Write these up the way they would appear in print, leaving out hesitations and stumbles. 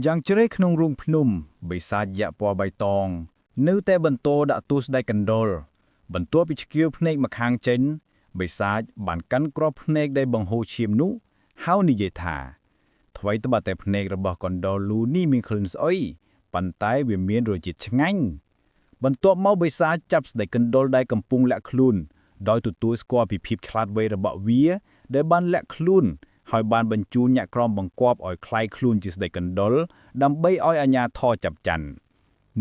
យ៉ាងជ្រេក្នុងរូងភ្នំបិសាចយៈពណ៌បៃតងនៅតែបន្តដាក់ទូស្ដេចកណ្ដុរបន្ទាប់ពីឆ្កៀវភ្នែកម្ខាងចេញបិសាចបានកាន់គ្រាប់ភ្នែកដែលបង្ហូរឈាមនោះហើយនិយាយថាថ្មីត្បិតតែភ្នែករបស់កណ្ដុរលូនេះមានក្លិនស្អុយប៉ុន្តែវាមានរសជាតិឆ្ងាញ់បន្ទាប់មកបិសាចចាប់ស្ដេចកណ្ដុរដែលកំពុងលាក់ខ្លួនដោយទទួលស្គាល់ពីភាពឆ្លាតវៃរបស់វាដែលបានលាក់ខ្លួនហើយបានបញ្ជូនអ្នកក្រមបង្គាប់ឲ្យคล้ายខ្លួនជាស្ដេចកណ្ដុរដើម្បីឲ្យអាជ្ញាធរចាប់ច័ន្ទ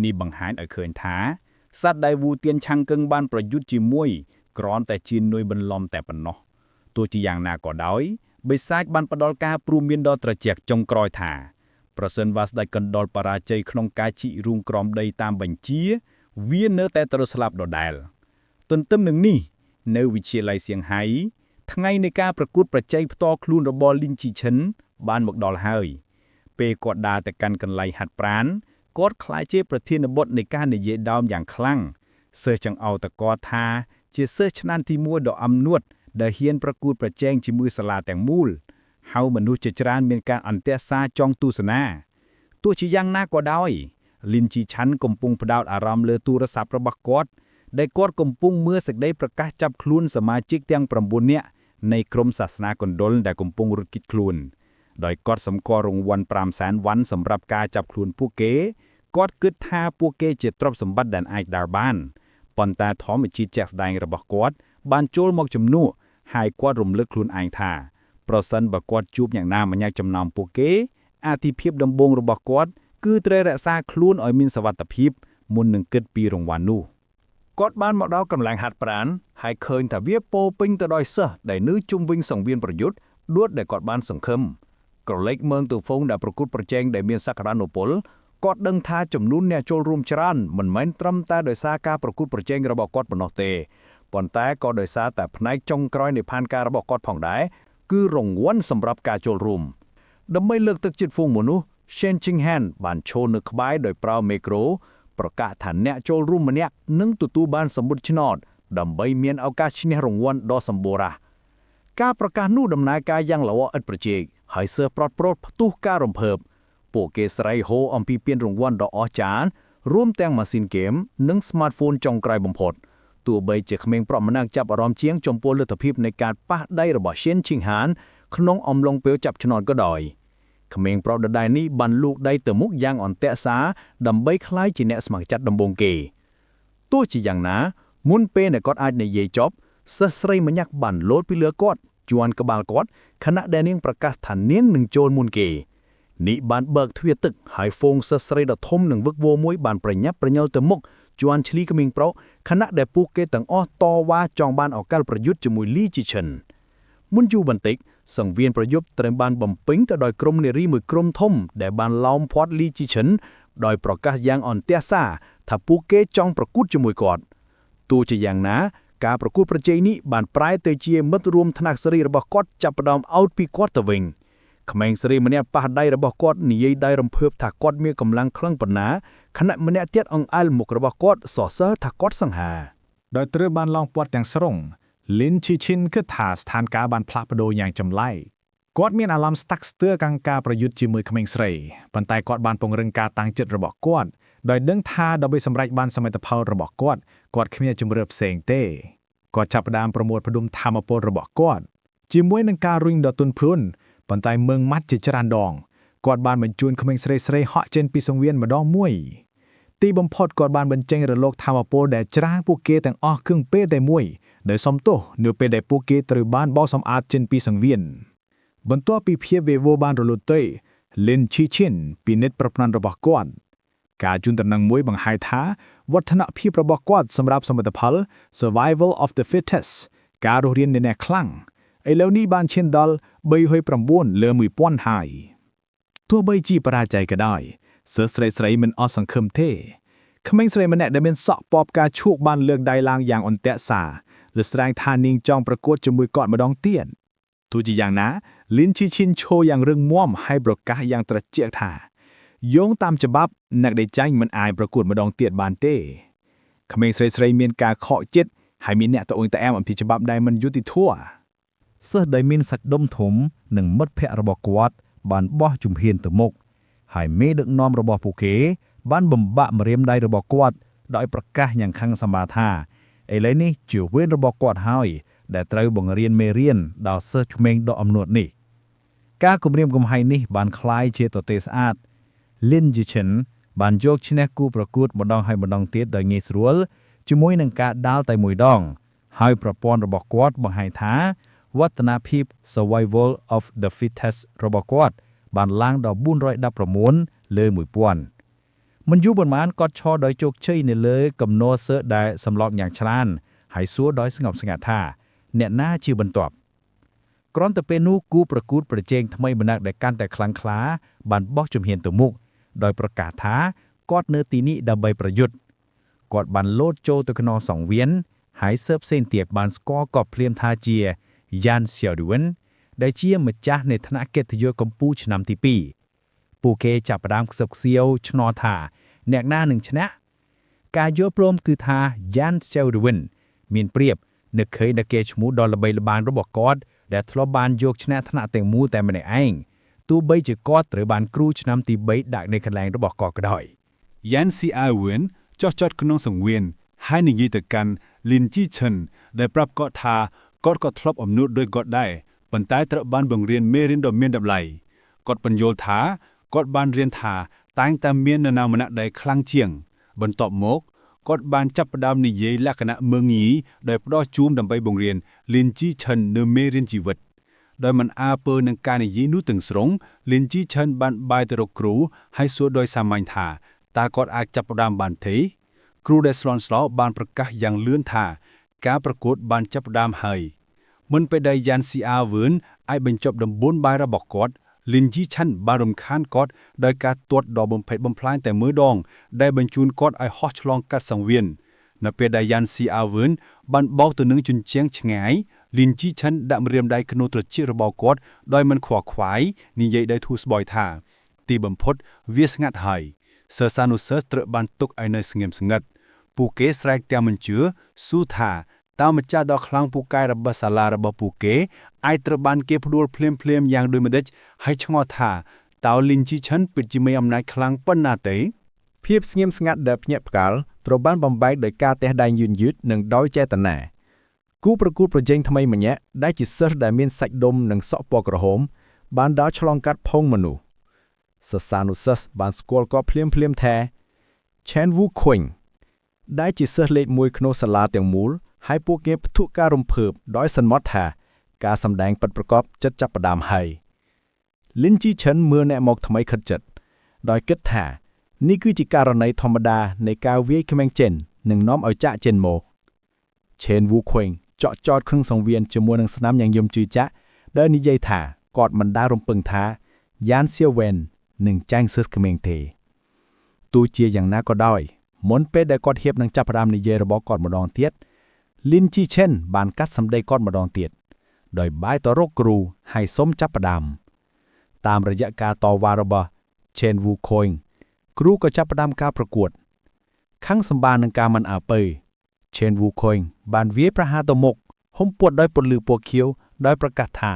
នេះបង្ហាញឲ្យឃើញថាសត្វដែលវូទៀនឆាំងកឹងបានប្រយុទ្ធជាមួយគ្រាន់តែជានុយបន្លំតែប៉ុណ្ណោះទោះជាយ៉ាងណាក៏ដោយបិសាចបានផ្ដល់ការព្រមមានដ៏ត្រជាក់ចុងក្រោយថាប្រសិនបើស្ដេចកណ្ដុរបរាជ័យក្នុងការជីករូងក្រំដីតាមបញ្ជាវានៅតែត្រូវស្លាប់ដដែលទន្ទឹមនឹងនេះនៅវិទ្យាល័យសៀងហៃថ្ងៃនៃការប្រកួតប្រជែងផ្ទាល់ខ្លួនរបស់លីនជីឈិនបានមកដល់ហើយពេលគាត់ដើរទៅកាន់កន្លែងហាត់ប្រាណគាត់ខ្លាចជាប្រធានបទនៃការនិយាយដើមយ៉ាងខ្លាំងសិស្សចង្អោតគាត់ថាជាសិស្សឆ្នាំទី1ដ៏អំនួតដែលហ៊ានប្រកួតប្រជែងជាមួយសាលាទាំងមូលហើយមនុស្សជាច្រើនមានការអន្ទះសារចង់ទស្សនាទោះជាយ៉ាងណាក៏ដោយលីនជីឆាន់កំពុងផ្ដោតអារម្មណ៍លើទូរស័ព្ទរបស់គាត់ដែលគាត់កំពុងមើលសេចក្តីប្រកាសចាប់ខ្លួនសមាជិកទាំង9នាក់នៃក្រុមសាសនាកណ្ដុរដែលកំពុងរត់គេចខ្លួនដោយគាត់សម្គាល់រង្វាន់500,000 វ៉ាន់សម្រាប់ការចាប់ខ្លួនពួកគេគាត់គិតថាពួកគេជាទ្រព្យសម្បត្តិដែលអាចដើរបានប៉ុន្តែធម្មជាតិជាក់ស្ដែងរបស់គាត់បានចូលមកជំនួសហើយគាត់រំលឹកខ្លួនឯងថាប្រសិនបើគាត់ជួបអ្នកណាម្នាក់ចំណោមពួកគេអាទិភាពដំបូងរបស់គាត់គឺត្រូវរក្សាខ្លួនឲ្យមានសុវត្ថិភាពមុននឹងគិតពីរង្វាន់នោះគាត់បានមកដល់កន្លែងហាត់ប្រាណហើយឃើញថាវាពោពេញទៅដោយសិស្សដែលនៅជុំវិញសង្វៀនប្រយុទ្ធដួតដែលគាត់បានសង្ឃឹមក្រឡេកមើលទៅហ្វូងដែលប្រកួតប្រជែងដែលមានសក្តានុពលគាត់ដឹងថាចំនួនអ្នកចូលរួមច្រើនមិនមែនត្រឹមតែដោយសារការប្រកួតប្រជែងរបស់គាត់ប៉ុណ្ណោះទេប៉ុន្តែក៏ដោយសារតែផ្នែកចុងក្រោយនៃផែនការរបស់គាត់ផងដែរគឺរង្វាន់សម្រាប់ការចូលរួមដើម្បីលើកទឹកចិត្តហ្វូងមនុស្ស Shen Chinghan បានឈរនៅក្បែរដោយប្រើមីក្រូប្រកាសថាអ្នកចូលរួមម្នាក់នឹងទទួលបានសម្បត្តិឆ្នោតដើម្បីមានឱកាសឈ្នះរង្វាន់ដ៏សម្បូររាស់ការប្រកាសនោះដំណើរការយ៉ាងល្អឥតប្រជែកហើយសិស្សប្រត់ប្រូតផ្ទុះការរំភើបពួកគេស្រែកហូអំពីពានរង្វាន់ដ៏អស្ចារ្យរួមទាំងម៉ាស៊ីនហ្គេមនិងស្មាតហ្វូនចុងក្រោយបំផុតទោះបីជាក្មេងប្រុសម្នាក់ចាប់អារម្មណ៍ជាងចំពោះលទ្ធភាពនៃការប៉ះដៃរបស់ Shen Chinghan ក្នុងអំឡុងពេលចាប់ឆ្នោតក៏ដោយក្មេងប្រុសដដែលនេះបានលូកដៃទៅមុខយ៉ាងអន្ទាក់សារដើម្បីក្លាយជាអ្នកស្ម័គ្រចិត្តដំបូងគេទោះជាយ៉ាងណាមុនពេលដែលគាត់អាចនិយាយចប់សិស្សស្រីម្នាក់បានលោតពីលើគាត់ជួនក្បាលគាត់ខណៈដែលនាងប្រកាសថានាងនឹងចូលមុនគេនេះបានបើកទ្វារទឹកហើយហ្វូងសិស្សស្រីដ៏ធំនិងវឹកវរមួយបានប្រញាប់ប្រញើលទៅមុខជួនឆ្លីក្មេងប្រុសខណៈដែលពួកគេទាំងអស់តវ៉ាចង់បានឱកាសប្រយុទ្ធជាមួយលីជីឈិនមុនយូរបន្តិចសង្វៀនប្រយុទ្ធត្រូវបានបំពេញទៅដោយក្រុមនារីមួយក្រុមធំដែលបានឡោមព័ទ្ធលីជីឈិនដោយប្រកាសយ៉ាងអន្ទះសារថាពួកគេចង់ប្រកួតជាមួយគាត់ទោះជាយ៉ាងណាការប្រកួតប្រជែងនេះបានប្រែទៅជាមិត្តរួមថ្នាក់សេរីរបស់គាត់ចាប់ផ្ដើមអោតពីគាត់ទៅវិញក្មេងសេរីម្នាក់ប៉ះដៃរបស់គាត់និយាយដោយរំភើបថាគាត់មានកម្លាំងខ្លាំងប៉ុណ្ណាខណៈម្នាក់ទៀតអង្អែលមុខរបស់គាត់សរសើរថាគាត់សង្ហាដោយត្រូវបានឡោមព័ទ្ធទាំងស្រុងលីនឈីឈិនគិតថាស្ថានភាពបានផ្លាស់ប្ដូរយ៉ាងចម្លែកគាត់មានអារម្មណ៍ស្តាក់ស្ទើរកាំងការប្រយុទ្ធជាមួយក្មេងស្រីប៉ុន្តែគាត់បានពង្រឹងការតាំងចិត្តរបស់គាត់ដោយដឹងថាដើម្បីសម្រេចបានសមិទ្ធផលរបស់គាត់គ្មានជំរឿផ្សេងទេគាត់ចាប់ផ្ដើមប្រមូលផ្ដុំធម៌ពលរបស់គាត់ជាមួយនឹងការរុញដ៏ទន់ភ្លន់ប៉ុន្តែមើងម៉ាត់ជាច្រើនដងគាត់បានបញ្ជូនក្មេងស្រីហក់ចេញពីសង្វៀនម្ដងមួយទីបំផុតគាត់បានបញ្ចេញរលកធម៌ពលដែលច្រានពួកគេទាំងអស់គ្រឿងពេលតែមួយដោយសំទោសនៅពេលដែលពួកគេត្រូវបានបោសសម្អាតចេញពីសង្វៀនបន្ទាប់ពីភាពវេវរបានរលត់ទៅលីនឈីឈិនពិនិត្យប្រព័ន្ធរបស់គាត់ការជូនដំណឹងមួយបង្ហាញថាវឌ្ឍនភាពរបស់គាត់សម្រាប់សមិទ្ធផល Survival of the Fittest ការរស់រាននៃអ្នកខ្លាំងឥឡូវនេះបានឈានដល់309លើ1000ហើយទោះបីជាបរាជ័យក៏ដោយសិស្សស្រីមិនអស់សង្ឃឹមទេក្មេងស្រីម្នាក់ដែលមានសក់ពណ៌ផ្កាឈូកបានលើកដៃឡើងយ៉ាងអន្ទាក់សារលើស្រែងថានាងចង់ប្រកួតជាមួយគាត់ម្ដងទៀតទោះជាយ៉ាងណាលីនឈីឈិនឈរយ៉ាងរឹងមាំហើយប្រកាសយ៉ាងត្រជាក់ថាយោងតាមច្បាប់អ្នកដែលចាញ់មិនអាចប្រកួតម្ដងទៀតបានទេក្មេងស្រីមានការខកចិត្តហើយមានអ្នកត្អូញត្អែមអំពីច្បាប់ដែលមិនយុត្តិធម៌សិស្សដែលមានសាច់ដុំធំនិងមិត្តភ័ក្តិរបស់គាត់បានបោះជំហានទៅមុខ ហើយមេដឹកនាំរបស់ពួកគេបានបំបាក់ម្រាមដៃរបស់គាត់ដោយប្រកាសយ៉ាងខឹងសម្បាថាឥឡូវនេះជាវេនរបស់គាត់ហើយដែលត្រូវបង្រៀនមេរៀនដល់សិស្សក្មេងដ៏អំនួតនេះការគម្រាមកំហែងនេះបានคล้ายជាទទេស្អាត Lin Jichen បានយកឈ្នះគូប្រកួតម្ដងហើយម្ដងទៀតដោយងាយស្រួលជាមួយនឹងការដាល់តែមួយដងហើយប្រព័ន្ធរបស់គាត់បង្ហាញថាវឌ្ឍនភាព Survival of the Fittest របស់គាត់បានឡើងដល់419លើ1000មិនយូរប៉ុន្មានគាត់ឈរដោយជោគជ័យនៅលើកំណរសិស្សដែលសម្លក់យ៉ាងឆ្លានហើយសួរដោយស្ងប់ស្ងាត់ថាអ្នកណាជាបន្ទាប់គ្រាន់តែពេលនោះគូប្រកួតប្រជែងថ្មីម្នាក់ដែលកាន់តែខ្លាំងក្លាបានបោះជំហានទៅមុខដោយប្រកាសថាគាត់នៅទីនេះដើម្បីប្រយុទ្ធគាត់បានលោតចូលទៅក្នុងសង្វៀនហើយសិស្សផ្សេងទៀតបានស្គាល់គាត់ភ្លាមថាជា Yan Xiaoduan ដែលជាម្ចាស់នៃថ្នាក់កិត្តិយសកម្ពុជាឆ្នាំទី2ពួកគេចាប់ផ្ដើមខ្សឹបខ្សៀវឆ្នោតថាអ្នកណានឹងឈ្នះការយល់ព្រមគឺថា Yan Xiaoduan មានប្រៀបនឹកឃើញដល់គេឈ្មោះដ៏ល្បីល្បាញរបស់គាត់ដែលធ្លាប់បានយកឈ្នះថ្នាក់ទាំងមូលតែម្នាក់ឯងទោះបីជាគាត់ត្រូវបានគ្រូឆ្នាំទី3ដាក់នៅកន្លែងរបស់គាត់ក៏ដោយ Yan Xiaoduan ចោះចត់ក្នុងសង្វៀនហើយនិយាយទៅកាន់ Lin Jichen ដែលប្រាប់គាត់ថាគាត់ក៏ធ្លាប់អំនួតដោយគាត់ដែរប៉ុន្តែត្រូវបានបង្រៀនមេរៀនដ៏មានតម្លៃគាត់បញ្យល់ថាគាត់បានរៀនថាតែងតែមាននរណាម្នាក់ដែលខ្លាំងជាងបន្ទាប់មកគាត់បានចាប់ផ្ដើមនិយាយលក្ខណៈមើងងាយដោយផ្ដោះជូមដើម្បីបង្រៀន Lin Jichen នៅមេរៀនជីវិតដោយមិនអើពើនឹងការនិយាយនោះទាំងស្រុង Lin Jichen បានបាយទៅរកគ្រូហើយសួរដោយសាមញ្ញថាតើគាត់អាចចាប់ផ្ដើមបានទេគ្រូដែលស្លន់ស្លោបានប្រកាសយ៉ាងលឿនថាការប្រកួតបានចាប់ផ្ដើមហើយមុនពេលដែល Yan Xiaoduan អាចបញ្ចប់ដំបូលបាយរបស់គាត់ Lin Jichen បានរំខានគាត់ដោយការទាត់ដ៏បំផិតបំផ្លាញតែមួយដងដែលបញ្ជូនគាត់ឲ្យហោះឆ្លងកាត់សង្វៀននៅពេលដែល Yan Xiaoduan បានបោកទៅនឹងជញ្ជាំងឆ្ងាយ Lin Jichen ដាក់ម្រាមដៃក្នុងត្រចៀករបស់គាត់ដោយមិនខ្វល់ខ្វាយនិយាយដោយធូរស្បើយថាទីបំផុតវាស្ងាត់ហើយសិស្សានុសិស្សត្រូវបានទុកឲ្យនៅស្ងៀមស្ងាត់ពួកគេស្រែកទាំងមិនជឿសួរថាតើម្ចាស់ដ៏ខ្លាំងពូកែរបស់សាលារបស់ពួកគេអាចត្រូវបានគេផ្ដួលភ្លាមយ៉ាងដូចម្តេចហើយឆ្ងល់ថាតើ Lin Jichen ពិតជាមានអំណាចខ្លាំងប៉ុណ្ណាទេភាពស្ងៀមស្ងាត់ដែលភ្ញាក់ផ្កាល់ត្រូវបានបំបែកដោយការទះដៃយឺតនិងដោយចេតនាគូប្រកួតប្រជែងថ្មីម្នាក់ដែលជាសិស្សដែលមានសាច់ដុំនិងសក់ពណ៌ក្រហមបានដើរឆ្លងកាត់ផុងមនុស្សសិស្សានុសិស្សបានស្គាល់គាត់ភ្លាមថា Chen Wu Qing ដែលជាសិស្សលេខ1ក្នុងសាលាទាំងមូលហើយពួកគេផ្ទុកការរំភើបដោយសន្មតថាការសម្ដែងពិតប្រាកដចិត្តចាប់ផ្ដើមហើយ Lin Jichen មើលអ្នកមកថ្មីខិតចិត្តដោយគិតថានេះគឺជាករណីធម្មតានៃការវាយក្មេងចិននិងនាំឲ្យចាក់ចិនមក Chen Wu Qing ចော့ចោតក្នុងសង្វៀនជាមួយនឹងស្នាមយ៉ាងយំជឿចាក់ដែលនិយាយថាគាត់មិនដែលរំពឹងថា Yan Xiaoduan នឹងចាញ់សិស្សក្មេងទេទោះជាយ៉ាងណាក៏ដោយមុនពេលដែលគាត់ហៀបនឹងចាប់ផ្ដើមនិយាយរបស់គាត់ម្ដងទៀត Lin Jichen បានកាត់សម្ដីគាត់ម្ដងទៀតដោយបាយទៅរកគ្រូហើយសុំចាប់ផ្ដើមតាមរយៈការតវ៉ារបស់ Chen Wu Qing គ្រូក៏ចាប់ផ្ដើមការប្រកួតខឹងសម្បានឹងការមិនអើពើ Chen Wu Qing បានវាយប្រហារទៅមុខហុំព័ទ្ធដោយពន្លឺពណ៌ខៀវដោយប្រកាសថា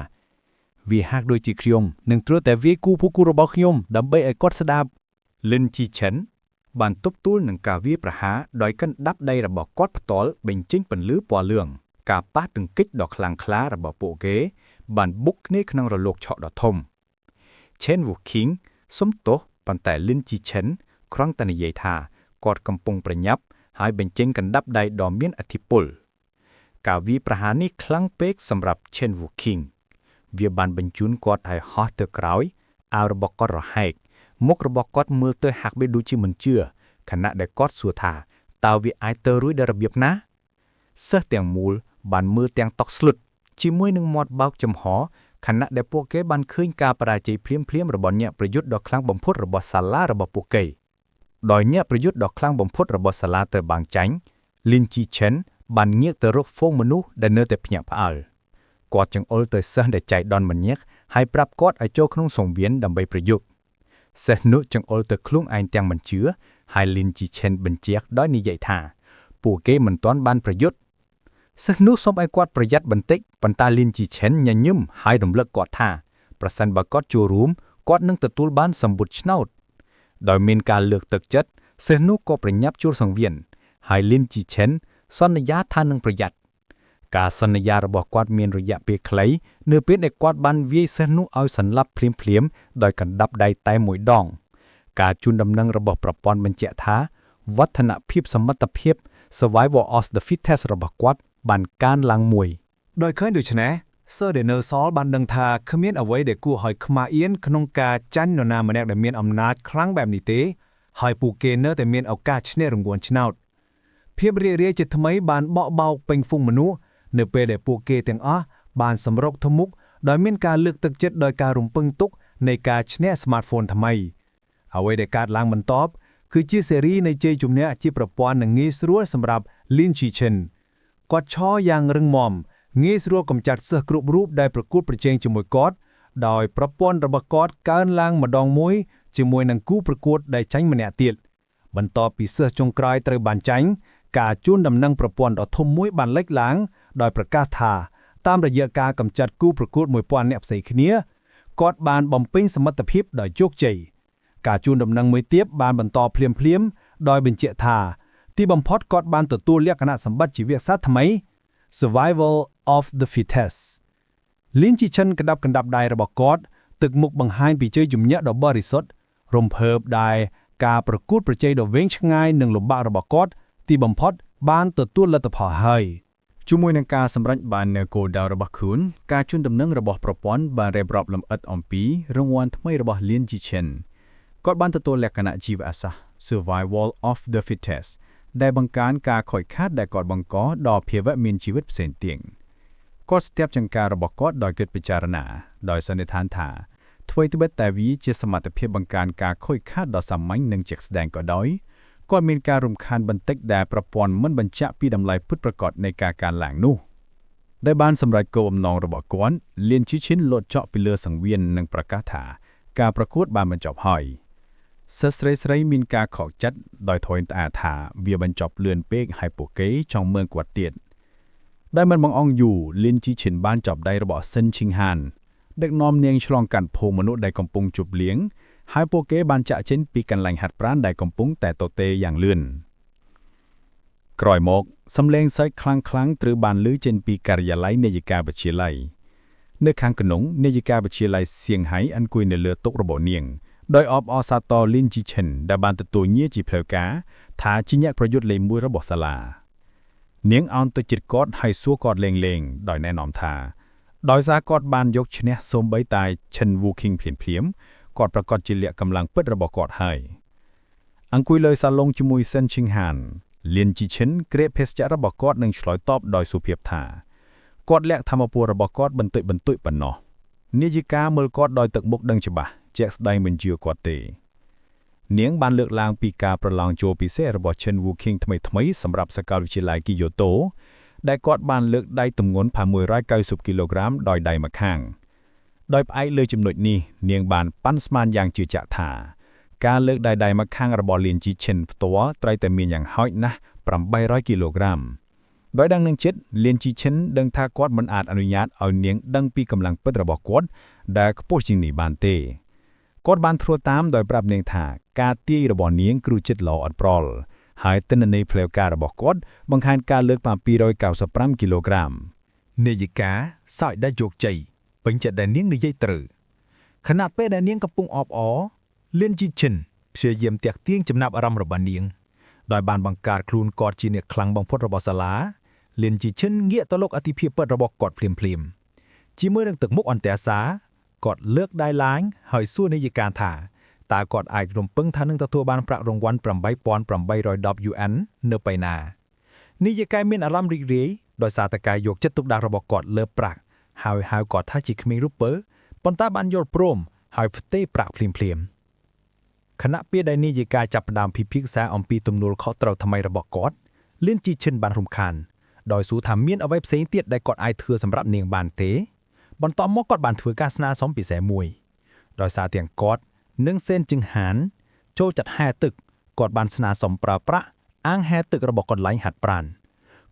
វាហាក់ដូចជាខ្ញុំនឹងត្រូវតែវាយគូភូរបស់ខ្ញុំដើម្បីឲ្យគាត់ស្ដាប់ Lin Jichen បានទប់ទល់នឹងការវាយប្រហារដោយកណ្ដាប់ដៃរបស់គាត់ផ្ទាល់បញ្ចេញពន្លឺពណ៌លឿងការប៉ះទង្គិចដ៏ខ្លាំងក្លារបស់ពួកគេបានបុកគ្នាក្នុងរលកឆក់ដ៏ធំ Chen Wu Qing សុំទោសប៉ុន្តែ Lin Jichen គ្រាន់តែនិយាយថាគាត់កំពុងប្រញាប់ហើយបញ្ចេញកណ្ដាប់ដៃដ៏មានឥទ្ធិពលការវាយប្រហារនេះខ្លាំងពេកសម្រាប់ Chen Wu Qing វាបានបញ្ជូនគាត់ឲ្យហោះទៅក្រោយអាវរបស់គាត់រហែកមុខរបស់គាត់មើលទៅហាក់បីដូចជាមិនជឿខណៈដែលគាត់សួរថាតើវាអាចទៅរួចដោយរបៀបណាសិស្សទាំងមូលបានមើលទាំងតក់ស្លុតជាមួយនឹងមាត់បោកចំហខណៈដែលពួកគេបានឃើញការបរាជ័យភ្លាមៗរបស់អ្នកប្រយុទ្ធដ៏ខ្លាំងបំផុតរបស់សាលារបស់ពួកគេដោយអ្នកប្រយុទ្ធដ៏ខ្លាំងបំផុតរបស់សាលាត្រូវបានចាញ់ Lin Jichen បានងាកទៅរកហ្វូងមនុស្សដែលនៅតែភ្ញាក់ផ្អើលគាត់ចង្អុលទៅសិស្សដែលចៃដន្យម្នាក់ហើយប្រាប់គាត់ឲ្យចូលក្នុងសង្វៀនដើម្បីប្រយុទ្ធសិស្សនោះចង្អុលទៅខ្លួនឯងទាំងមិនជឿហើយ Lin Jichen បញ្ជាក់ដោយនិយាយថាពួកគេមិនទាន់បានប្រយុទ្ធសិស្សនោះសូមឲ្យគាត់ប្រយ័ត្នបន្តិចប៉ុន្តែ Lin Jichen ញញឹមហើយរំលឹកគាត់ថាប្រសិនបើគាត់ចូលរួមគាត់នឹងទទួលបានសម្បុត្រឆ្នោត ដោយមានការលើកទឹកចិត្តសិស្សនោះក៏ប្រញាប់ចូលសង្វៀនហើយលីនជីឆិនសន្យាថានឹងប្រយ័ត្នការសន្យារបស់គាត់មានរយៈពេលខ្លីនៅពេលដែលគាត់បានវាយសិស្សនោះឲ្យសន្លប់ភ្លាមៗដោយកណ្ដាប់ដៃតែមួយដងការជូនដំណឹងរបស់ប្រព័ន្ធបញ្ជាក់ថាវឌ្ឍនភាពសមត្ថភាព Survival of the Fittest របស់គាត់បានកើនឡើងមួយដោយឃើញដូច្នេះ Sir Daniel Sol បានដឹងថាគ្មានអ្វីដែលគួរឲ្យខ្មាស់អៀនក្នុងការចាញ់នរណាម្នាក់ដែលមានអំណាចខ្លាំងបែបនេះទេហើយពួកគេនៅតែមានឱកាសឈ្នះរង្វាន់ឆ្នោតភាពរីករាយជាថ្មីបានបក់បោកពេញហ្វូងមនុស្សនៅពេលដែលពួកគេទាំងអស់បានសម្រុកទៅមុខដោយមានការលើកទឹកចិត្តដោយការរំពឹងទុកនៃការឈ្នះ smartphone ថ្មីអ្វីដែលកើតឡើងបន្ទាប់គឺជាស៊េរីនៃជ័យជំនះជាប្រព័ន្ធនិងងាយស្រួលសម្រាប់ Lin Chichen គាត់ឈរយ៉ាងរឹងមាំងាយស្រួលកម្ចាត់សិស្សគ្រប់រូបដែលប្រកួតប្រជែងជាមួយគាត់ដោយប្រព័ន្ធរបស់គាត់កើនឡើងម្ដងមួយជាមួយនឹងគូប្រកួតដែលចាញ់ម្នាក់ទៀតបន្ទាប់ពីសិស្សចុងក្រោយត្រូវបានចាញ់ការជូនដំណឹងប្រព័ន្ធដ៏ធំមួយបានលេចឡើងដោយប្រកាសថាតាមរយៈការកម្ចាត់គូប្រកួត 1000 នាក់ផ្សេងគ្នាគាត់បានបំពេញសមិទ្ធភាពដោយជោគជ័យការជូនដំណឹងមួយទៀតបានបន្តភ្លាមៗដោយបញ្ជាក់ថាទីបំផុតគាត់បានទទួលលក្ខណៈសម្បត្តិជីវសាស្ត្រថ្មី Survival of the Fittest លីនជីឆិនកណ្ដាប់ដៃរបស់គាត់ទឹកមុខបង្ហាញពីជ័យជំនះដ៏បរិសុទ្ធរំភើបដែលការប្រកួតប្រជែងដ៏វែងឆ្ងាយនិងលំបាករបស់គាត់ទីបំផុតបានទទួលលទ្ធផលហើយជាមួយនឹងការសម្រេចបាននៅគោលដៅរបស់ខ្លួនការជូនដំណឹងរបស់ប្រព័ន្ធបានរៀបរាប់លម្អិតអំពីរង្វាន់ថ្មីរបស់ Lin Chichen គាត់បានទទួលលក្ខណៈជីវសាស្ត្រ Survival of the Fittest ដែលបង្កើនការខូចខាតដែលគាត់បង្កដល់ភាវៈមានជីវិតផ្សេងទៀតគាត់ស្ទាបចង្ការរបស់គាត់ដោយគិតពិចារណាដោយសន្និដ្ឋានថាអ្វីត្បិតតែវាជាសមត្ថភាពបង្កើនការខូចខាតដ៏សាមញ្ញនិងជាក់ស្ដែងក៏ដោយគាត់មានការរំខានបន្តិចដែលប្រព័ន្ធមិនបញ្ជាក់ពីតម្លៃពិតប្រាកដនៃការកើនឡើងនោះដែលបានសម្រេចគោលបំណងរបស់គាត់លៀនជីឈិនលោតចុះពីលើសង្វៀននិងប្រកាសថាការប្រកួតបានបញ្ចប់ហើយសិស្សស្រីមានការខកចិត្តដោយធុញត្អាថាវាបញ្ចប់លឿនពេកហើយពួកគេចង់មើលគាត់ទៀតដែលមិនបង្អង់យូរលៀនជីឈិនបានចាប់ដៃរបស់សិនឈីងហានដឹកនាំនាងឆ្លងកាត់ភូមិមនុស្សដែលកំពុងជប់លៀងហើយពួកគេបានចាក់ចេញពីកន្លែងហាត់ប្រាណដែលកំពុងតែទទេយ៉ាងលឿនក្រោយមកសំឡេងសើចខ្លាំងៗត្រូវបានឮចេញពីការិយាល័យនាយិកាវិទ្យាល័យនៅខាងក្នុងនាយិកាវិទ្យាល័យសៀងហៃអង្គុយនៅលើតុរបស់នាងដោយអបអរសាទរលីនជីឈិនដែលបានទទួលញាជាផ្លូវការថាជាអ្នកប្រយុទ្ធលេខ1របស់សាលានាងអោនទៅជិតគាត់ហើយសួរគាត់លេងដោយណែនាំថាដោយសារគាត់បានយកឈ្នះសូម្បីតែឈិនវូឃីងភ្លាមគាត់ប្រកាសជាលក្ខកម្លាំងពិតរបស់គាត់ហើយអង្គុយលើសាឡុងជាមួយសិនឈីងហានលៀនជីឈិនក្រេបភេសជ្ជៈរបស់គាត់នឹងឆ្លើយតបដោយសុភាពថាគាត់លាក់ធម្មពលរបស់គាត់បន្តិចប៉ុណ្ណោះនាយិកាមើលគាត់ដោយទឹកមុខដឹងច្បាស់ជាក់ស្ដែងមិនជឿគាត់ទេនាងបានលើកឡើងពីការប្រឡងចូលពិសេសរបស់ឈិនវូឃីងថ្មីសម្រាប់សាកលវិទ្យាល័យគីយ៉ូតូដែលគាត់បានលើកដៃទម្ងន់190គីឡូក្រាមដោយដៃម្ខាងដោយផ្អែកលើចំណុចនេះនាងបានប៉ាន់ស្មានយ៉ាងជឿជាក់ថាការលើកដៃម្ខាងរបស់លៀនជីឈិនផ្ទាល់ត្រូវតែមានយ៉ាងហោចណាស់800គីឡូក្រាមដោយដឹងនឹងចិត្តលៀនជីឈិនដឹងថាគាត់មិនអាចអនុញ្ញាតឲ្យនាងដឹងពីកម្លាំងពិតរបស់គាត់ដែលខ្ពស់ជាងនេះបានទេគាត់បានធ្វើតាមដោយប្រាប់នាងថាការទាយរបស់នាងគ្រូចិត្តល្អអត់ប្រលហើយទិន្នន័យផ្លូវការរបស់គាត់បង្ហាញការលើកបាន295គីឡូក្រាមនាយិកាសើចដែលជោគជ័យពេញចិត្តដែលនាងនិយាយត្រូវខណៈពេលដែលនាងកំពុងអបអរលៀនជីឈិនព្យាយាមទាក់ទាញចំណាប់អារម្មណ៍របស់នាងដោយបានបង្កើតខ្លួនគាត់ជាអ្នកខ្លាំងបំផុតរបស់សាលាលៀនជីឈិនងាកទៅលោកអធិភាពពិតរបស់គាត់ភ្លាមជាមួយនឹងទឹកមុខអន្ទះសាគាត់លើកដៃឡើងហើយសួរនាយិកាថាតើគាត់អាចរំពឹងថានឹងទទួលបានប្រាក់រង្វាន់ $8,810 USD នៅពេលណានាយិកាមានអារម្មណ៍រីករាយដោយសារតែការយកចិត្តទុកដាក់របស់គាត់លើប្រាក់ហើយហៅគាត់ថាជាក្មេងរូបប៉ុន្តែបានយល់ព្រមហើយផ្ទេរប្រាក់ភ្លាមខណៈពេលដែលនាយិកាចាប់ផ្ដើមពិភាក្សាអំពីទំនួលខុសត្រូវថ្មីរបស់គាត់លៀនជីឈិនបានរំខានដោយសួរថាមានអ្វីផ្សេងទៀតដែលគាត់អាចធ្វើសម្រាប់នាងបានទេបន្ទាប់មកគាត់បានធ្វើការស្នើសុំពិសេសមួយដោយសារទាំងគាត់និងសេនជឹងហានចូលចាត់ហែទឹកគាត់បានស្នើសុំប្រើប្រាក់អាងហែទឹករបស់កន្លែងហាត់ប្រាណ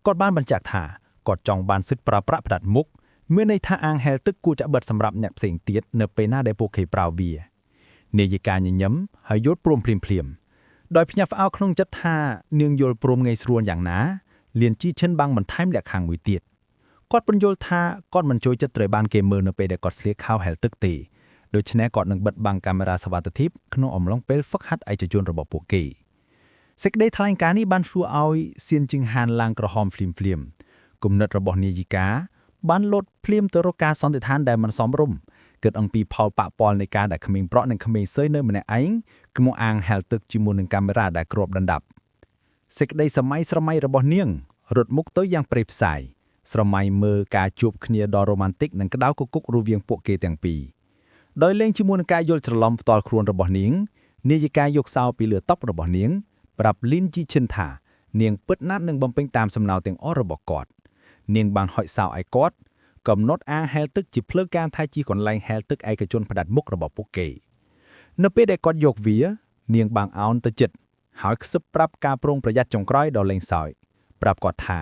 គាត់បានបញ្ជាក់ថាគាត់ចង់បានសិទ្ធិប្រើប្រាក់ផ្ដាច់មុខមានន័យថាអាងហែទឹកគួរចាក់បិទសម្រាប់អ្នកផ្សេងទៀតនៅពេលណាដែលពួកគេប្រើវា នាយិកាញញឹមហើយយល់ព្រមភ្លាមដោយភ្ញាក់ផ្អើលក្នុងចិត្តថានាងយល់ព្រមងាយស្រួលយ៉ាងណាលៀនជីឈិនបាំងបន្ថែមលក្ខខណ្ឌមួយទៀតគាត់ពន្យល់ថាគាត់មិនចូលចិត្តត្រូវបានគេមើលនៅពេលដែលគាត់ស្លៀកខោហែលទឹកទេដូច្នេះគាត់នឹងបិទបាំងកាមេរ៉ាសវត្ថិភាពក្នុងអំឡុងពេលហ្វឹកហាត់ឯកជនរបស់ពួកគេសេចក្តីថ្លែងការណ៍នេះបានធ្វើឲ្យសៀនជឹងហានឡើងក្រហមភ្លាមគំនិតរបស់នាយិកាបានលោតភ្លាមទៅរកការសន្និដ្ឋានដែលមិនសមរម្យគិតអំពីផលប៉ះពាល់នៃការដែលក្មេងប្រក់និងក្មេងសើយនៅម្នាក់ឯងក្នុងអាងហែលទឹកជាមួយនឹងកាមេរ៉ាដែលគ្របដណ្ដប់សេចក្តីសម័យស្រមៃរបស់នាងរត់មុខទៅយ៉ាងព្រៃផ្សាយស្រមៃមើលការជួបគ្នាដ៏រ៉ូម៉ាន់ទិកនិងក្តៅគគុករវាងពួកគេទាំងពីរដោយលេងជាមួយនឹងការយល់ច្រឡំផ្ទាល់ខ្លួនរបស់នាងនាយិកាយកសោពីលើតុរបស់នាងប្រាប់លីនជីឈិនថានាងពិតណាស់នឹងបំពេញតាមសំណើទាំងអស់របស់គាត់នាងបានហុចសោឲ្យគាត់កំណត់អាងហែលទឹកជាផ្លូវការថាជាកន្លែងហែលទឹកឯកជនផ្ដាច់មុខរបស់ពួកគេនៅពេលដែលគាត់យកវានាងបាំងអោនទៅចិត្តហើយខ្សឹបប្រាប់ការប្រុងប្រយ័ត្នចុងក្រោយដល់លេងសើចប្រាប់គាត់ថា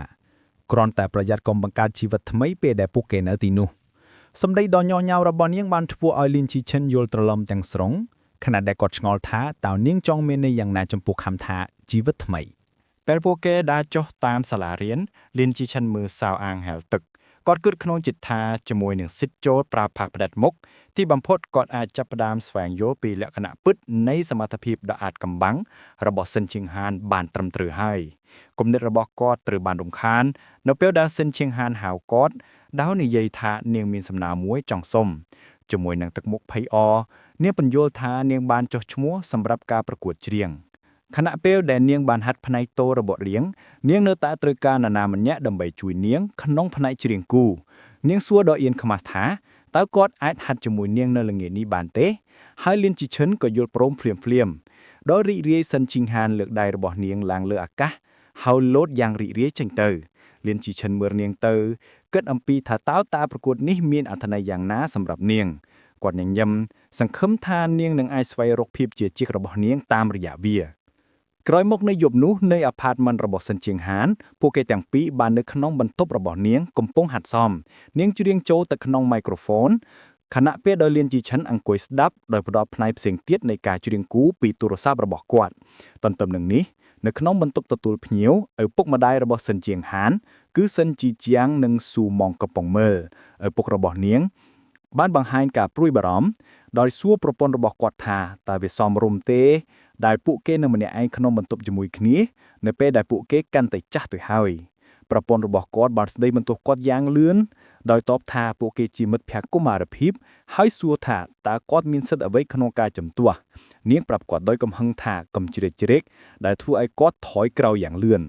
គ្រាន់តែប្រយ័ត្នកុំបង្កើតជីវិតថ្មីពេលដែលពួកគេនៅទីនោះសម្ដីដ៏ញញៅរបស់នាងបានធ្វើឲ្យលីនជីឈិនយល់ត្រឡំទាំងស្រុងខណៈដែលគាត់ឆ្ងល់ថាតើនាងចង់មានន័យយ៉ាងណាចំពោះខំថាជីវិតថ្មីពេលពួកគេដើរចុះតាមសាលារៀនលីនជីឈិនមើលសៅអាងហែលទឹកគាត់គិតក្នុងចិត្តថាជាមួយនឹងសិទ្ធិចូលប្រើផាកផ្ដាច់មុខទីបំផុតគាត់អាចចាប់ផ្ដើមស្វែងយល់ពីលក្ខណៈពិតនៃសមត្ថភាពដ៏អាចកំបាំងរបស់សិនជាងហានបានត្រឹមត្រូវហើយគំនិតរបស់គាត់ត្រូវបានរំខាននៅពេលដែលសិនជាងហានហៅគាត់ដោយនិយាយថានាងមានសំណើមួយចង់សុំជាមួយនឹងទឹកមុខភ័យអនាងបញ្យល់ថានាងបានចុះឈ្មោះសម្រាប់ការប្រកួតច្រៀងខណៈពេលដែលនាងបានហាត់ផ្នែកតូរបស់រៀងនាងនៅតែត្រូវការនរណាម្នាក់ដើម្បីជួយនាងក្នុងផ្នែកច្រៀងគូនាងសួរដល់អៀនខ្មាស់ថាតើគាត់អាចហាត់ជាមួយនាងនៅល្ងាចនេះបានទេហើយលៀនជីឈិនក៏យល់ព្រមភ្លាមដោយរីករាយសិនជីងហានលើកដៃរបស់នាងឡើងលើអាកាសហើយលោតយ៉ាងរីករាយចេញទៅលៀនជីឈិនមើលនាងទៅគិតអំពីថាតើការប្រកួតនេះមានអត្ថន័យយ៉ាងណាសម្រាប់នាងគាត់ញញឹមសង្ឃឹមថានាងនឹងអាចស្វែងរកភាពជាជីករបស់នាងតាមរយៈវាក្រោយមកនៅយប់នោះនៃអាផាតមិនរបស់សិនជាងហានពួកគេទាំងពីរបាននៅក្នុងបន្ទប់របស់នាងកំពុងហាត់សមនាងច្រៀងចូលទៅក្នុងមីក្រូហ្វូនខណៈពេលដែលលៀនជីឈិនអង្គុយស្ដាប់ដោយផ្ដោតផ្នែកផ្សេងទៀតនៃការច្រៀងគូពីទូរស័ព្ទរបស់គាត់ទន្ទឹមនឹងនេះនៅក្នុងបន្ទប់ទទួលភ្ញៀវឪពុកម្ដាយរបស់សិនជាងហានគឺសិនជីជាងនិងស៊ូម៉ងកំប៉ុងមើលឪពុករបស់នាងបានបង្ហាញការព្រួយបារម្ភដោយសួរប្រពន្ធរបស់គាត់ថាតើវាសមរម្យទេដែលពួកគេនៅម្នាក់ឯងក្នុងបន្ទប់ជាមួយគ្នានៅពេលដែលពួកគេកាន់តែចាស់ទៅហើយប្រពន្ធរបស់គាត់បានស្ដីបន្ទោសគាត់យ៉ាងលឿនដោយតបថាពួកគេជាមិត្តភក្តិកុមារភាពហើយសួរថាតើគាត់មានសិទ្ធិអ្វីក្នុងការជំទាស់នាងប្រាប់គាត់ដោយកំហឹងថាកុំជ្រៀតជ្រែកដែលធ្វើឲ្យគាត់ថយក្រោយយ៉ាងលឿន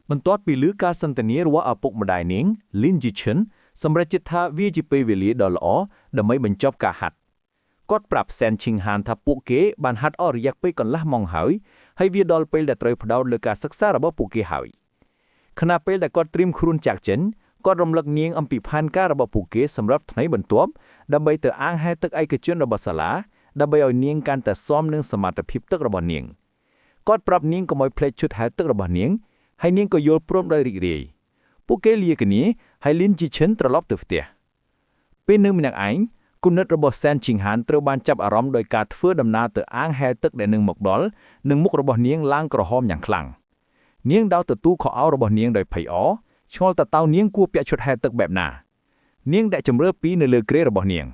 បន្ទាប់ពីឮការសន្ទនារបស់ឪពុកម្ដាយនាង Lin Jichen សម្រាប់ចិត្តថាវាជាពេលវេលាដ៏ល្អដើម្បីបញ្ចប់ការហាត់គាត់ប្រាប់សែនឈីងហានថាពួកគេបានហាត់អស់រយៈពេលកន្លះម៉ោងហើយវាដល់ពេលដែលត្រូវផ្ដោតលើការសិក្សារបស់ពួកគេហើយខណៈពេលដែលគាត់ត្រៀមខ្លួនចាក់ចិនគាត់រំលឹកនាងអំពីផែនការរបស់ពួកគេសម្រាប់ថ្ងៃបន្ទាប់ដើម្បីទៅអាងហែលទឹកឯកជនរបស់សាលាដើម្បីឲ្យនាងកាន់តែសមនឹងសមត្ថភាពទឹករបស់នាងគាត់ប្រាប់នាងកុំឲ្យភ្លេចឈុតហែលទឹករបស់នាងហើយនាងក៏យល់ព្រមដោយរីករាយពួកគេលាគ្នាហើយលីនជីឈិនត្រឡប់ទៅផ្ទះពេលនៅម្នាក់ឯងគុណិតរបស់សែនឈីងហានត្រូវបានចាប់អារម្មណ៍ដោយការធ្វើដំណើរទៅអាងហែលទឹកដែលនឹងមកដល់និងមុខរបស់នាងឡើងក្រហមយ៉ាងខ្លាំងនាងដោតទទួលខោអាវរបស់នាងដោយភ័យអឆ្ងល់តើនាងគួរពាក់ឈុតហែលទឹកបែបណានាងដាក់ជម្រើសពីរនៅលើគ្រែរបស់នាង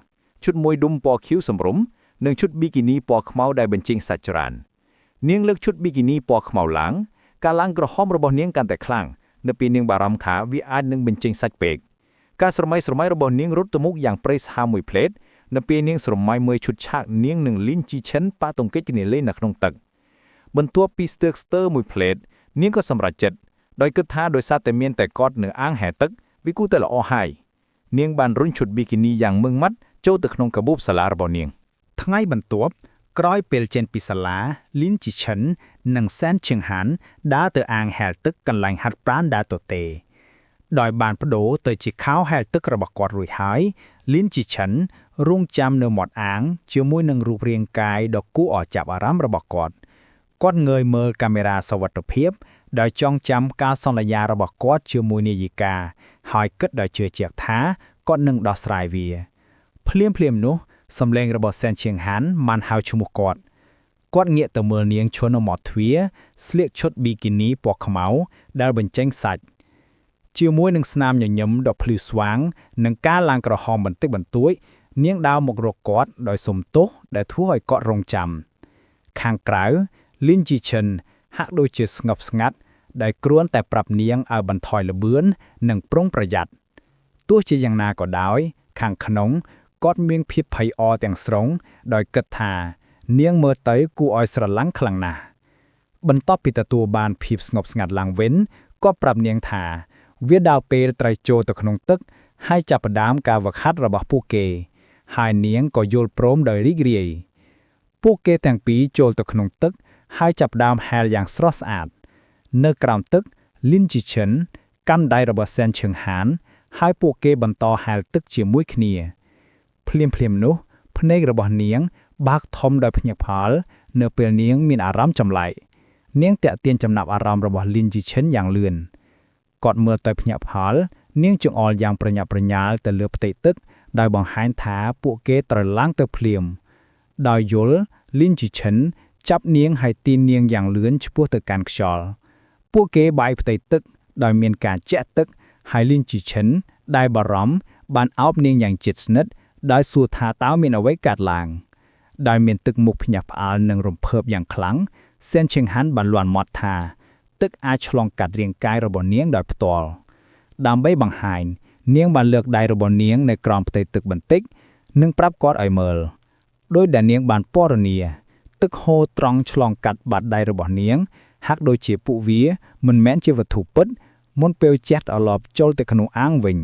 ឈុតមួយដុំពណ៌ខៀវសម្រុំនិងឈុតប៊ីគីនីពណ៌ខ្មៅដែលបញ្ចេញសាច់ច្រើននាងលើកឈុតប៊ីគីនីពណ៌ខ្មៅឡើងការឡើងក្រហមរបស់នាងកាន់តែខ្លាំងនៅពេលនាងបារម្ភថាវាអាចនឹងបញ្ចេញសាច់ពេកការស្រមៃរបស់នាងរត់ទៅមុខយ៉ាងព្រៃស្ហាមួយផ្លេតនៅពេលនាងស្រមៃមើលឈុតឆាកនាងនឹងលីនជីឈិនប៉ះទង្គិចគ្នាលេងនៅក្នុងទឹកបន្ទាប់ពីស្ទើរមួយផ្លេតនាងក៏សម្រេចចិត្តដោយគិតថាដោយសារតែមានតែគាត់នៅអាងហែលទឹកវាគួរតែល្អហើយនាងបានរុញឈុតប៊ីគីនីយ៉ាងម៉ឺងម៉ាត់ចូលទៅក្នុងកាបូបសាលារបស់នាងថ្ងៃបន្ទាប់ក្រោយពេលចេញពីសាលាលីនជីឈិននិងសែនឈឹងហានដើរទៅអាងហែលទឹកកន្លែងហាត់ប្រាណដើរទទេដោយបានបដូរទៅជាខោហែលទឹករបស់គាត់រួចហើយលីនជីឈិនរងចាំនៅមាត់អាងជាមួយនឹងរូបរាងកាយដ៏គួរឲ្យចាប់អារម្មណ៍របស់គាត់ងើយមើលកាមេរ៉ាសុវត្ថិភាពដោយចងចាំការសន្យារបស់គាត់ជាមួយនាយិកាហើយគិតដោយជឿជាក់ថាគាត់នឹងដោះស្រាយវាភ្លាមនោះ សំឡេងរបស់សែនឈៀងហានបានហៅឈ្មោះគាត់ងាកទៅមើលនាងឈុននៅមាត់ទ្វារស្លៀកឈុតប៊ីគីនីពណ៌ខ្មៅដែលបញ្ចេញសាច់ជាមួយនឹងស្នាមញញឹមដ៏ភ្លឺស្វាងនិងការឡើងក្រហមបន្តិចបន្តួចនាងដើរមករកគាត់ដោយសុំទោសដែលធ្វើឲ្យគាត់រងចាំខាងក្រៅលីនជីឈិនហាក់ដូចជាស្ងប់ស្ងាត់ដែលគ្រាន់តែប្រាប់នាងឲ្យបន្ថយល្បឿននិងប្រុងប្រយ័ត្នទោះជាយ៉ាងណាក៏ដោយខាងក្នុងគាត់មានភាពភ័យអរទាំងស្រុងដោយគិតថានាងមើលទៅគួរឲ្យស្រឡាញ់ខ្លាំងណាស់បន្ទាប់ពីទទួលបានភាពស្ងប់ស្ងាត់ឡើងវិញគាត់ប្រាប់នាងថាវាដល់ពេលត្រូវចូលទៅក្នុងទឹកហើយចាប់ផ្ដើមការវឹកហាត់របស់ពួកគេហើយនាងក៏យល់ព្រមដោយរីករាយពួកគេទាំងពីរចូលទៅក្នុងទឹកហើយចាប់ផ្ដើមហែលយ៉ាងស្រស់ស្អាតនៅក្រោមទឹកលីនជីឈិនកាន់ដៃរបស់សែនឈឹងហានហើយពួកគេបន្តហែលទឹកជាមួយគ្នាភ្លាមនោះភ្នែករបស់នាងបើកធំដោយភ្ញាក់ផ្អើលនៅពេលនាងមានអារម្មណ៍ចម្លែកនាងតាក់ទាញចំណាប់អារម្មណ៍របស់លីនជីឈិនយ៉ាងលឿនគាត់មើលទៅភ្ញាក់ផ្អើលនាងចង្អុលយ៉ាងប្រញាប់ប្រញាល់ទៅលើផ្ទៃទឹកដោយបង្ហាញថាពួកគេត្រូវឡើងទៅភ្លាមដោយយល់លីនជីឈិនចាប់នាងហើយទាញនាងយ៉ាងលឿនឆ្ពោះទៅកាន់ខ្យល់ពួកគេបាយផ្ទៃទឹកដោយមានការជែកទឹកហើយលីនជីឈិនដែលបារម្ភបានអោបនាងយ៉ាងជិតស្និទ្ធដោយសួរថាតើមានអ្វីកើតឡើងដោយមានទឹកមុខភ្ញាក់ផ្អើលនិងរំភើបយ៉ាងខ្លាំងសែនឈឹងហានបានលាន់មាត់ថាទឹកអាចឆ្លងកាត់រាងកាយរបស់នាងដោយផ្ទាល់ដើម្បីបង្ហាញនាងបានលើកដៃរបស់នាងនៅក្រោមផ្ទៃទឹកបន្តិចនិងប្រាប់គាត់ឲ្យមើលដោយដែលនាងបានពណ៌នាទឹកហូរត្រង់ឆ្លងកាត់បាតដៃរបស់នាងហាក់ដូចជាពួកវាមិនមែនជាវត្ថុពិតមុនពេលជះត្រឡប់ចូលទៅក្នុងអាងវិញ